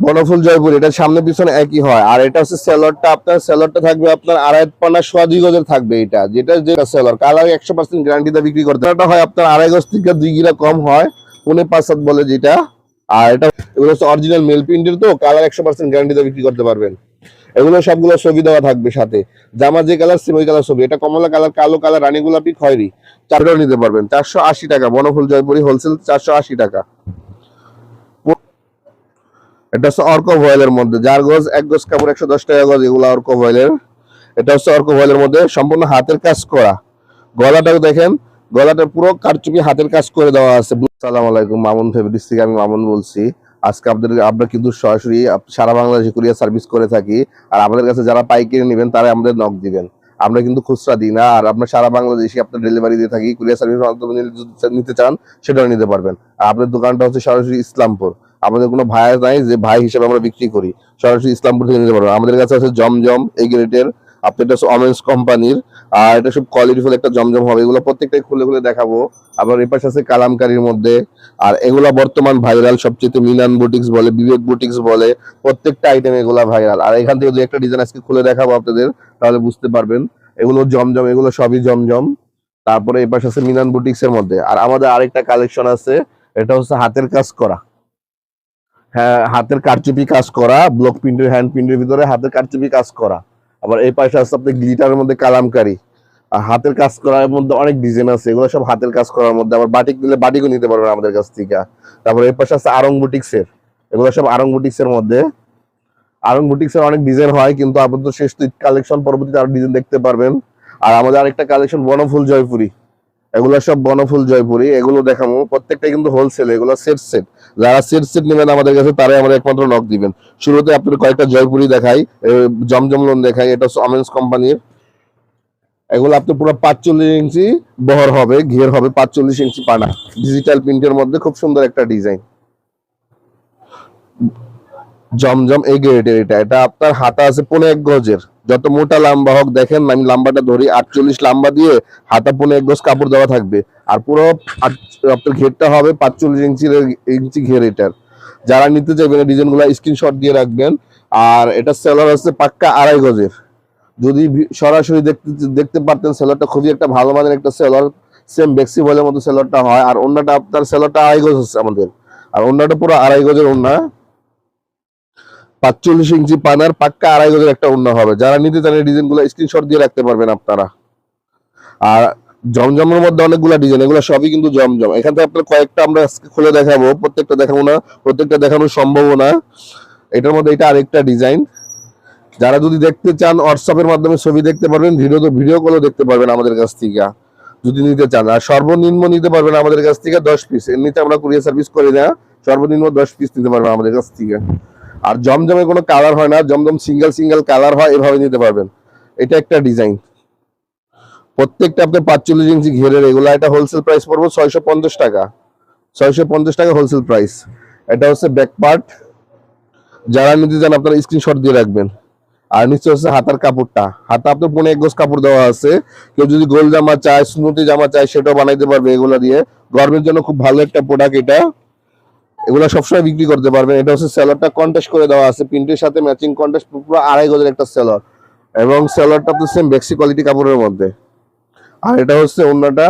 বনফুল জয়পুরি, এটা সামনে পিছনে একই হয়। আর এটা হচ্ছে সেলরটা, আপনার সেলরটা থাকবে আপনার আড়াই পানা সোয়া 2 গজের থাকবে। এটা যেটা সেলর কালার 100% গ্যারান্টিতে বিক্রি করতে, এটা হয় আপনার আড়াই গজ থেকে 2 গিরা কম হয়, 5.5 বলে যেটা। আর এটা এগুলো হচ্ছে অরিজিনাল মেল প্রিন্টের, তো কালার 100% গ্যারান্টিতে বিক্রি করতে পারবেন। এগুলো সবগুলো ছবি দেওয়া থাকবে সাথে, জামা যে কালার সেম ওই কালার ছবি। এটা কমলা কালার, কালো কালার, রানী গোলাপি, খয়েরি, চারটাও নিতে পারবেন। 480 টাকা বনফুল জয়পুরি হোলসেল, 480 টাকা। এটা হচ্ছে অর্ক ভয়েলের মধ্যে, 4 গজ 1 গজ কাপড় 110 টাকা গজ, এগুলো অর্ক ভয়েলের। এটা হচ্ছে অর্ক ভয়েলের মধ্যে সম্পূর্ণ হাতের কাজ করা। গলাটাও দেখেন, গলাটা পুরো কারচুপি হাতের কাজ করে দেওয়া আছে। আসসালামু আলাইকুম, মামুন ফেব্রিক্স থেকে আমি মামুন বলছি। আজকে আমরা কিন্তু সরাসরি সারা বাংলাদেশে কুরিয়ার সার্ভিস করে থাকি। আর আমাদের কাছে যারা পাইকারি নেবেন তারা আমাদের নক দিবেন, আমরা কিন্তু খুচরা দিই না। আর আপনার সারা বাংলাদেশে আপনার ডেলিভারি দিয়ে থাকি। কুরিয়ার সার্ভিস মাধ্যমে নিতে চান সেটাও নিতে পারবেন। আর আপনার দোকানটা হচ্ছে সরাসরি ইসলামপুর, আমাদের কোনো ভাই নাই যে ভাই হিসেবে আমরা বিক্রি করি, সরাসরি ইসলামপুর থেকে নিতে পারবেন। আমাদের কাছে আছে জমজম এই গ্রেডের, আপনার এটা ওমেন্স কোম্পানির। আর এটা সব কোয়ালিটিফুল একটা জমজম হবে, এগুলো প্রত্যেকটাই খুলে খুলে দেখাবো। আবার এই পাশে আছে কালামকারীর মধ্যে। আর এগুলা বর্তমান ভাইরাল সবচেয়ে, মিনান বুটিক্স বলে, বিবেক বুটিক্স বলে, প্রত্যেকটা আইটেম এগুলা ভাইরাল। আর এখান থেকে যদি একটা ডিজাইন আজকে খুলে দেখাবো আপনাদের, তাহলে বুঝতে পারবেন এগুলো জমজম, এগুলো সবই জমজম। তারপরে এই পাশে আছে মিনান বুটিক্স এর মধ্যে। আর আমাদের আরেকটা কালেকশন আছে, এটা হচ্ছে হাতের কাজ করা, হ্যাঁ হাতের কারচুপি কাজ করা, ব্লক প্রিন্টের, হ্যান্ড প্রিন্টের ভিতরে হাতের কারচুপি কাজ করা। আবার এই পাশে আছে আপনার গ্লিটারের মধ্যে কালামকারী। আর হাতের কাজ করার মধ্যে অনেক ডিজাইন আছে, এগুলো সব হাতের কাজ করার মধ্যে। আবার বাটিক নিলে বাটিকও নিতে পারবেন আমাদের কাছ থেকে। তারপরে এই পাশে আছে আরং বুটিক্স এর, এগুলো সব আরং বুটিক্স এর মধ্যে। আরং বুটিক্স এর অনেক ডিজাইন হয়, কিন্তু আপাতত শেষ তো কালেকশন, পরবর্তীতে আরো ডিজাইন দেখতে পারবেন। আর আমাদের আরেকটা কালেকশন বনফুল জয়পুরি, এগুলো সব বনফুল জয়পুরি, এগুলো দেখাবো প্রত্যেকটা কিন্তু হোলসেল, এগুলো সেট সেট। যারা সেট সেট নেবেন আমাদের কাছে তারাই আমাদের একমাত্র নক দিবেন। শুরুতে আপনাদের কয়েকটা জয়পুরি দেখাই, জমজম লোন দেখাই। এটা হচ্ছে ওমেন্স কোম্পানির, এগুলো আপনার পুরো 45 ইঞ্চি বহর হবে, ঘের হবে 45 ইঞ্চি পানা, ডিজিটাল প্রিন্টের মধ্যে খুব সুন্দর একটা ডিজাইন। জমজম এই গ্রেডের, এটা আপনার হাতা আছে 1.5 গজের। যত মোটা লম্বা হোক, দেখেন আমি লম্বাটা ধরি 48 লম্বা দিয়ে, হাতা 1.5 গজ কাপড় দেওয়া থাকবে। আর পুরো আপনার ঘেরটা হবে 45 ইঞ্চি ঘের এটার। যারা নিতে চাইবেন ডিজাইন গুলা স্ক্রিনশট দিয়ে রাখবেন। আর এটা সেলার আছে পাক্কা 2.5 গজের। যদি সরাসরি দেখতে পারতেন, সেলারটা খুবই একটা ভালো মানের একটা সেলার, সেম বেক্সি বলের মতো সেলারটা হয়। আর অন্যটা আপনার সেলারটা 2.5 গজ হচ্ছে আমাদের, আর অন্যটা পুরো 2.5 গজের ওন্না, 45 ইঞ্চি পানার পাক্কা 2.5 গজের একটা ওন্না হবে। যারা নিতে চান এই ডিজাইন গুলো স্ক্রিনশট দিয়ে রাখতে পারবেন আপনারা। আর জমজমের মধ্যে অনেকগুলো ডিজাইন, এগুলো সবই কিন্তু জমজম। এখান থেকে আপনার কয়েকটা আমরা খুলে দেখাবো, প্রত্যেকটা দেখাবো না, প্রত্যেকটা দেখানো সম্ভব না। এটার মধ্যে এটা আরেকটা ডিজাইন। যারা যদি দেখতে চান হোয়াটসঅ্যাপের মাধ্যমে ছবি দেখতে পারবেন, ভিডিও কলও দেখতে পারবেন আমাদের কাছ থেকে যদি নিতে চান। আর সর্বনিম্ন নিতে পারবেন আমাদের কাছ থেকে 10 পিস, এমনিতে আমরা কুরিয়ার সার্ভিস করি না। সর্বনিম্ন 10 পিস নিতে পারবেন আমাদের কাছ থেকে। আর জমজমে কোনো কালার হয় না, জমজম সিঙ্গেল সিঙ্গেল কালার হয়, এভাবে নিতে পারবেন। এটা একটা ডিজাইন, প্রত্যেকটা আপনার 45 ইঞ্চি ঘেরের, এগুলা। এটা হোলসেল প্রাইস পড়বে 650 টাকা, 650 টাকা হোলসেল প্রাইস। এটা হচ্ছে ব্যাক পার্ট, যারা নিতে চান আপনারা স্ক্রিনশট দিয়ে রাখবেন। আর নিচে হচ্ছে হাতার কাপড়টা, হাতা আপনার 1.5 গজ কাপড় দেওয়া আছে। কেউ যদি গোল জামা চায়, স্নুতি জামা চায়, সেটাও বানাইতে পারবে এগুলা দিয়ে। গরমের জন্য খুব ভালো একটা প্রোডাক্ট এটা, এগুলা সবসময় বিক্রি করতে পারবেন। এটা হচ্ছে সেলরটা কন্ট্রাস্ট করে দেওয়া আছে, প্রিন্টের সাথে ম্যাচিং কন্ট্রাস্ট, পুরো 2.5 গজের একটা সেলর। এবং সেলরটা আপনার সেম বেক্সি কোয়ালিটি কাপড়ের মধ্যে। আর এটা হচ্ছে অন্যটা,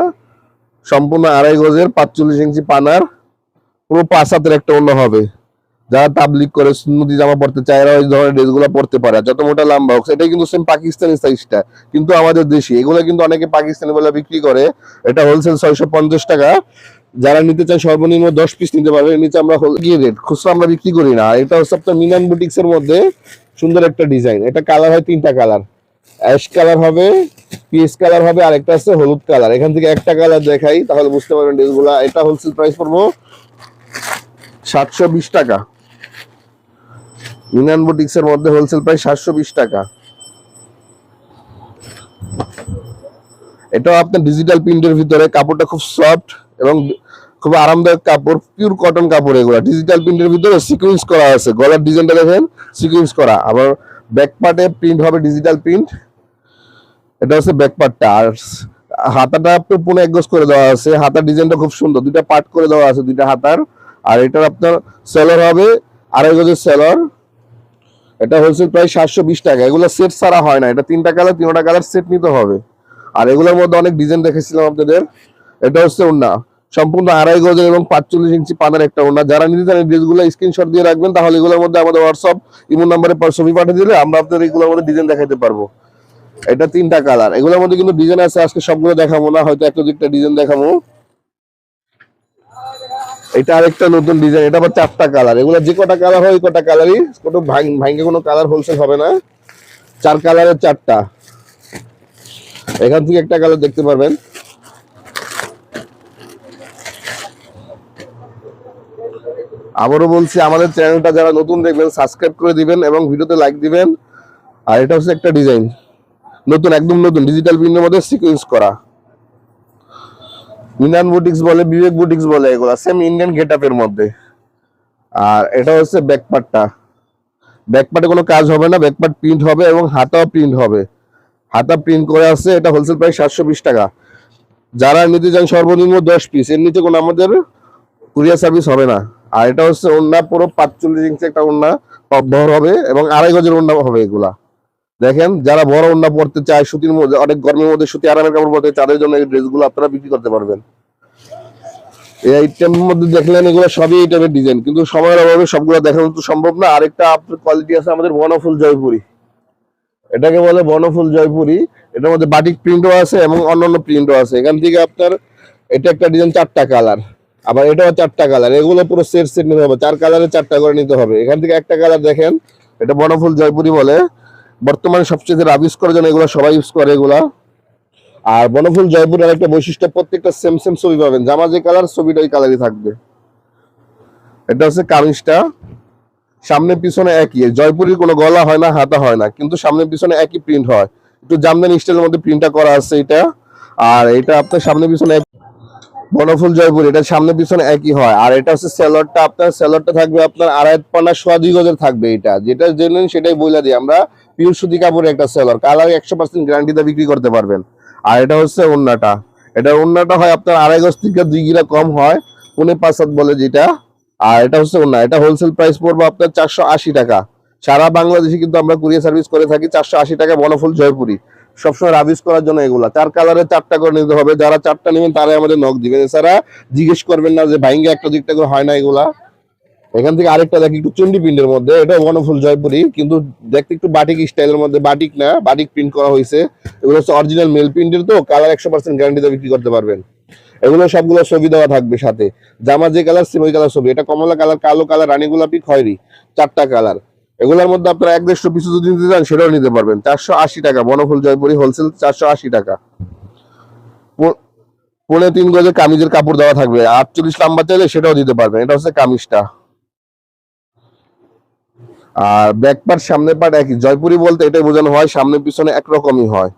সম্পূর্ণ 2.5 গজের 45 ইঞ্চি পানার, পুরো 5 হাতের একটা অন্য হবে। যারা তাবলিগ করে, সুন্নতি জামা পড়তে চায়, এরা ওই ধরনের ড্রেসগুলো পড়তে পারে। যত মোটা লম্বা হোক, এটাই কিন্তু সেম পাকিস্তানি সাইজটা, কিন্তু আমাদের দেশি। এগুলো কিন্তু অনেকে পাকিস্তানি বলে বিক্রি করে। এটা হোলসেল 650 টাকা। যারা নিতে চায় সর্বনিম্ন 10 পিস নিতে পারবে। নিচে আমরা গিয়ে রেট খুচরা আমরা বিক্রি করি না। এটা হচ্ছে আপনার মিনান বুটিক্স এর মধ্যে সুন্দর একটা ডিজাইন। এটা কালার হয় 3টা কালার, অ্যাশ কালার হবে, পিচ কালার হবে, আর একটা আছে হলুদ কালার। এখান থেকে একটা কালার দেখাই, তাহলে বুঝতে পারবেন ড্রেসগুলা। এটা হোলসেল প্রাইস পড়বো 720 টাকা। মিনান বুটিক্স এর মধ্যে হোলসেল প্রাইস 720 টাকা। এটাও আপনার ডিজিটাল প্রিন্টের ভিতরে, কাপড়টা খুব সফট এবং খুব আরামদায়ক কাপড়, পিওর কটন কাপড়। এগুলা ডিজিটাল প্রিন্টের ভিতরে সিকোয়েন্স করা আছে, গলার ডিজাইনটা দেখেন সিকোয়েন্স করা। আবার ব্যাক পার্টে প্রিন্ট হবে ডিজিটাল প্রিন্ট। এটা হচ্ছে ব্যাক পার্টটা। আর হাতাটা আপনার 1.5 গজ করে দেওয়া আছে, হাতার ডিজাইনটা খুব সুন্দর, 2টা পার্ট করে দেওয়া আছে 2টা হাতার। আর এটার আপনার সেলার হবে আড়াই গজের সেলর, এটা হোলসেল প্রাইস 720 টাকা। এগুলো সেট ছাড়া হয় না, এটা তিনটা কালার সেট নিতে হবে। আর এগুলোর মধ্যে অনেক ডিজাইন দেখেছিলাম আপনাদের। এটা হচ্ছে ওড়না, সম্পূর্ণ আড়াই গজের এবং 45 ইঞ্চি পানার একটা ওড়না। যারা নিতে চান ড্রেসগুলো স্ক্রিনশট দিয়ে রাখবেন, তাহলে এগুলোর মধ্যে আমাদের হোয়াটসঅ্যাপ ইমো নাম্বারে ছবি পাঠিয়ে দিলে আমরা আপনাদের এগুলোর মধ্যে ডিজাইন দেখাতে পারবো। এটা তিনটা কালার, এগুলোর মধ্যে কিন্তু ডিজাইন আছে, আজকে সবগুলো দেখাবো না, হয়তো একটা দুইটা ডিজাইন দেখাবো। এটা আরেকটা নতুন ডিজাইন, এটা আবার 4টা কালার। এগুলো যে কটা কালার হয় ওই কটা কালারই, কোনো ভাঙ্গে কোনো কালার হোলসেল হবে না। 4 কালারের 4টা, এখান থেকে একটা কালার দেখতে পারবেন। আবারও বলছি, আমাদের চ্যানেলটা যারা নতুন দেখবেন সাবস্ক্রাইব করে দিবেন এবং ভিডিওতে লাইক দিবেন। আর এটা হচ্ছে একটা ডিজাইন, নতুন, একদম নতুন, ডিজিটাল প্রিন্টের মধ্যে সিকোয়েন্স করা। মিনান বুটিক্স বলে, বিবেক বুটিক্স বলে, এগুলা সেম ইন্ডিয়ান গেটআপের মধ্যে। আর এটা হচ্ছে ব্যাকপার্টটা, ব্যাকপার্টে কোনো কাজ হবে না, ব্যাকপার্ট প্রিন্ট হবে এবং হাতাও প্রিন্ট হবে, হাতা প্রিন্ট করে আছে। এটা হোলসেল প্রাইস 720 টাকা। যারা নিতে চান সর্বনিম্ন 10 পিস, এর নিচে কোনো আমাদের কুরিয়ার সার্ভিস হবে না। আর এটা হচ্ছে ওড়না, পুরো 45 ইঞ্চি একটা ওড়না টপ বহর হবে এবং আড়াই গজের ওড়না হবে এগুলা। দেখেন, যারা বড় ওড়না পড়তে চায়, সুতির মধ্যে, অনেক গরমের মধ্যে সুতি আরামের কাপড় পরতে, তাদের জন্য এই ড্রেসগুলো আপনারা বিক্রি করতে পারবেন। এই আইটেমের মধ্যে দেখলেন এগুলো সবই এই টাইপের ডিজাইন, কিন্তু সময়ের অভাবে সবগুলো দেখানো তো সম্ভব না। আরেকটা আপনার কোয়ালিটি আছে আমাদের বনফুল জয়পুরি, এটাকে বলে বনফুল জয়পুরি। এটার মধ্যে বাটিক প্রিন্টও আছে এবং অন্যান্য প্রিন্টও আছে। এখান থেকে আপনার এটা একটা ডিজাইন 4টা কালার, আবার এটাও 4টা কালার। এগুলো পুরো সেট নিতে হবে, 4 কালারে 4টা করে নিতে হবে। এখান থেকে একটা কালার দেখেন, এটা বনফুল জয়পুরি বলে। বর্তমানে সবচেয়ে রাবিশ করার জন্য এগুলো সবাই ইউজ করে এগুলা। আর বনফুল জয়পুরের একটা বৈশিষ্ট্য, প্রত্যেকটা সেম ছবি পাবেন, জামা যে কালার ছবিটা ওই কালারই থাকবে। এটা হচ্ছে কামিজটা, সামনে পিছনে একই। জয়পুরের কোনো গলা হয় না, হাতা হয় না, কিন্তু সামনে পিছনে একই প্রিন্ট হয়। একটু জামদানি স্টাইলের মধ্যে প্রিন্টটা করা আছে এটা। আর এটা আপনার সামনে পিছনে বনফুল জয়পুর, এটা সামনে পিছনে একই হয়। আর এটা হচ্ছে সেলরটা, আপনার সেলরটা থাকবে আপনার আড়াই পানা সোয়া 2 গজের থাকবে। এটা যেটা জেনুইন সেটাই বইলা দিই আমরা, পিওর সুতি কাপড়ের একটা সেলর, কালার 100% গ্যারান্টিতে বিক্রি করতে পারবেন। আর এটা হচ্ছে ওড়নাটা, এটা ওড়নাটা হয় আপনার আড়াই গজ থেকে 2 গিরা কম হয়, 5.5 বলে যেটা। আর এটা হচ্ছে ওড়না, এটা হোলসেল প্রাইস পড়বে আপনার 480 টাকা। সারা বাংলাদেশে কিন্তু আমরা কুরিয়ার সার্ভিস করে থাকি। 480 টাকা বনফুল জয়পুরি, সবসময় রাবিশ করার জন্য এগুলা 4 কালারে 4টা করে নিতে হবে। যারা 4টা নেবেন তারাই আমাদের নক দিবেন, এছাড়া জিজ্ঞেস করবেন না যে ভাইঙ্গা একটা দিকটা করে হয় না এগুলা। এখান থেকে আরেকটা দেখি, একটু চন্ডি প্রিন্টের মধ্যে, এটা বনফুল জয়পুরি, কিন্তু দেখতে একটু বাটিক স্টাইলের মধ্যে, বাটিক না, বাটিক প্রিন্ট করা হয়েছে। এগুলো হচ্ছে অরিজিনাল মেল প্রিন্টের, তো কালার 100% গ্যারান্টিতে বিক্রি করতে পারবেন। এগুলো সবগুলো ছবি দেওয়া থাকবে সাথে, জামা যে কালার সেম ওই কালার ছবি। এটা কমলা কালার, কালো কালার, রানী গোলাপি, খয়েরি, 4টা কালার। এগুলোর মধ্যে আপনারা 150 পিস যদি নিতে চান সেটাও নিতে পারবেন। 480 টাকা বনফুল জয়পুরি হোলসেল, 480 টাকা। 3.5 গজের কামিজের কাপড় দেওয়া থাকবে, 48 লম্বা চাইলে সেটাও দিতে পারবেন। এটা হচ্ছে কামিজটা। আর ব্যাক পার্ট সামনে পার্ট একই, জয়পুরি বলতে এটাই বোঝানো হয়, সামনে পিছনে একরকমই হয়।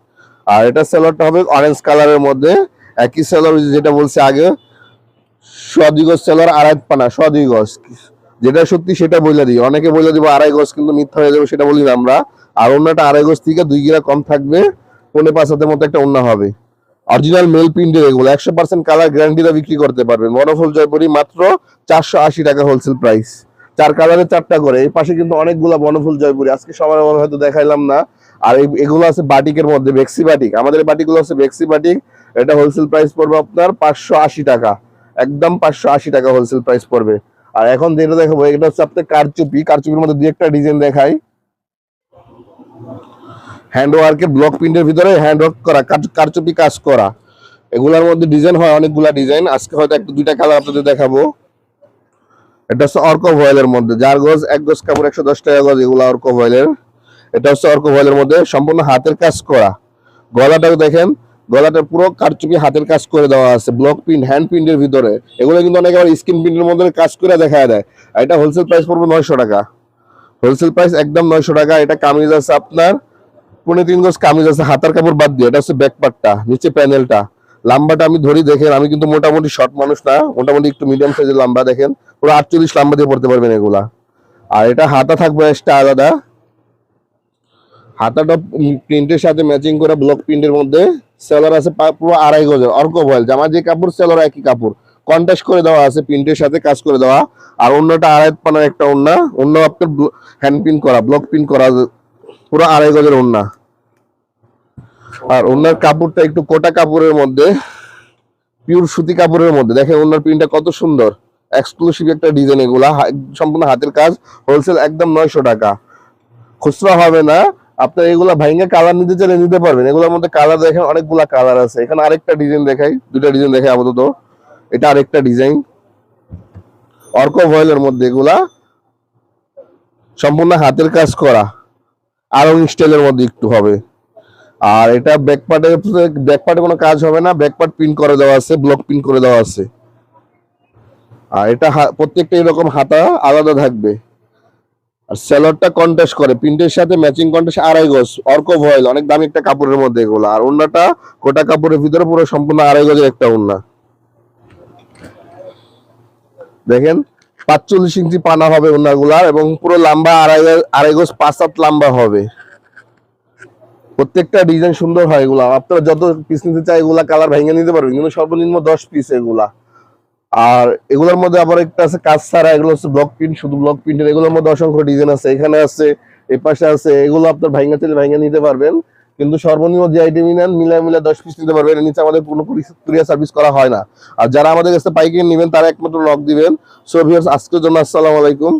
আর এটা সেলরটা হবে অরেঞ্জ কালারের মধ্যে, একই সেলর যেটা বলছে আগে, সোয়া 2 গজ সেলর, আড়াই পানা সোয়া 2 গজ। যেটা সত্যি সেটা বলে দিই, অনেকে বলে দিব আড়াই গজ, কিন্তু মিথ্যা হয়ে যাবে, সেটা বলি না আমরা। আর অন্যটা আড়াই গজ থেকে 2 গিরা কম থাকবে, 5.5 হাতের মতো একটা অন্য হবে। অরিজিনাল মেল প্রিন্টের এগুলো, 100% কালার গ্যারান্টিতে বিক্রি করতে পারবেন। বনফুল জয়পুরি মাত্র 480 টাকা হোলসেল প্রাইস। 4 কালারে 4টা করে। এই পাশে কিন্তু অনেকগুলা বনফুল জয়পুরি, আজকে সবার হয়তো দেখাইলাম না। আর এগুলো আছে বাটিকের মধ্যে, বেক্সি বাটিক, আমাদের বাটিকগুলো আছে বেক্সি বাটিক। এটা হোলসেল প্রাইস পড়বে আপনার 580 টাকা, একদম 580 টাকা হোলসেল প্রাইস পড়বে। আর এখন যেটা দেখাবো, এটা হচ্ছে আপনার কারচুপি, কারচুপির মধ্যে 2 একটা ডিজাইন দেখাই। হ্যান্ড ওয়ার্কের ব্লক প্রিন্টের ভিতরে হ্যান্ড ওয়ার্ক করা, কারচুপি কাজ করা। এগুলোর মধ্যে ডিজাইন হয় অনেকগুলা ডিজাইন, আজকে হয়তো 1-2টা কালার আপনাদের দেখাবো। এটা হচ্ছে অর্ক ভয়েলের মধ্যে, যার গজ 1 গজ কাপড় 110 টাকা গজ, এগুলো অর্ক ভয়েলের। এটা হচ্ছে অর্ক ভয়েলের মধ্যে সম্পূর্ণ হাতের কাজ করা। গলাটাও দেখেন, গলাটা পুরো কারচুপি হাতের কাজ করে দেওয়া আছে, ব্লক প্রিন্ট, হ্যান্ড প্রিন্টের ভিতরে। এগুলো কিন্তু অনেকে আবার স্ক্রিন প্রিন্টের মধ্যে কাজ করে দেখা দেয়। আর এটা হোলসেল প্রাইস পড়বে 900 টাকা, হোলসেল প্রাইস একদম 900 টাকা। এটা কামিজ আছে আপনার 3.5 গজ কামিজ আছে, হাতার কাপড় বাদ দিয়ে। এটা হচ্ছে ব্যাক পার্টটা, নিচে প্যানেলটা। লাম্বাটা আমি ধরি দেখেন, আমি কিন্তু মোটামুটি শর্ট মানুষ না, মোটামুটি একটু মিডিয়াম সাইজের লাম্বা। দেখেন পুরো 48 লাম্বা দিয়ে পড়তে পারবেন এগুলা। আর এটা হাতা থাকবে এক্সট্রা আলাদা, হাতাটা প্রিন্টের সাথে ম্যাচিং করে ব্লক প্রিন্টের মধ্যে। সেলর আছে পুরো আড়াই গজের অর্ক ভয়েল, জামা যে কাপড় সেলর একই কাপড়, কন্ট্রাস্ট করে দেওয়া আছে, প্রিন্টের সাথে কাজ করে দেওয়া। আর অন্যটা আড়াই পানার একটা ওড়না, অন্য আপনার হ্যান্ড প্রিন্ট করা, ব্লক প্রিন্ট করা, পুরো 2.5 গজের ওড়না। আর ওড়নার কাপড়টা একটু কোটা কাপড়ের মধ্যে, পিওর সুতি কাপড়ের মধ্যে। দেখেন ওড়নার প্রিন্টটা কত সুন্দর, এক্সক্লুসিভ একটা ডিজাইন। এগুলা সম্পূর্ণ হাতের কাজ, হোলসেল একদম 900 টাকা, খুচরা হবে না। আপনার এগুলা ভাইঙ্গা কালার নিতে চাইলে নিতে পারবেন। এগুলোর মধ্যে কালার দেখেন, অনেকগুলা কালার আছে। এখানে আরেকটা ডিজাইন দেখাই, দুইটা ডিজাইন দেখাই আপাতত। এটা আরেকটা ডিজাইন অর্ক ভয়েলের মধ্যে, এগুলা সম্পূর্ণ হাতের কাজ করা, আরং স্টাইলের মধ্যে একটু হবে। আর এটা ব্যাকপার্টে কোনো কাজ হবে না, ব্যাকপার্ট প্রিন্ট করে দেওয়া আছে, ব্লক প্রিন্ট করে দেওয়া আছে। আর এটা প্রত্যেকটা এরকম হাতা আলাদা থাকবে। আর সেলরটা কন্ট্রাস্ট করে, প্রিন্টের সাথে ম্যাচিং কন্ট্রাস্ট, 2.5 গজ অর্ক ভয়েল, অনেক দামি একটা কাপড়ের মধ্যে এগুলো। আর ওড়নাটা কোটা কাপড়ের ভিতরে পুরো সম্পূর্ণ 2.5 গজের একটা ওড়না। দেখেন 45 ইঞ্চি পানা হবে ওড়নাগুলার, এবং পুরো লম্বা 2.5 গজ 5 হাত লম্বা হবে। প্রত্যেকটা ডিজাইন সুন্দর হয় এগুলা। আপনারা যত পিস নিতে চাই এগুলা কালার ভেঙে নিতে পারবেন, কিন্তু সর্বনিম্ন 10 পিস এগুলা। আর এগুলোর মধ্যে আবার একটা আছে কাজ ছাড়া, এগুলো হচ্ছে ব্লক প্রিন্ট, শুধু ব্লক প্রিন্টের। এগুলোর মধ্যে অসংখ্য ডিজাইন আছে, এখানে আছে, এই পাশে আছে। এগুলো আপনার ভাইঙ্গা চাইলে ভাইঙ্গা নিতে পারবেন, কিন্তু সর্বনিম্ন যে আইটেমই নেন মিলা 10 পিস নিতে পারবেন। এর নিচে আমাদের কোনো কুরিয়ার সার্ভিস করা হয় না। আর যারা আমাদের কাছে পাইকারি নেবেন তারা একমাত্র নক দিবেন। সো ভিউয়ার্স, আজকের জন্য আসসালামু আলাইকুম।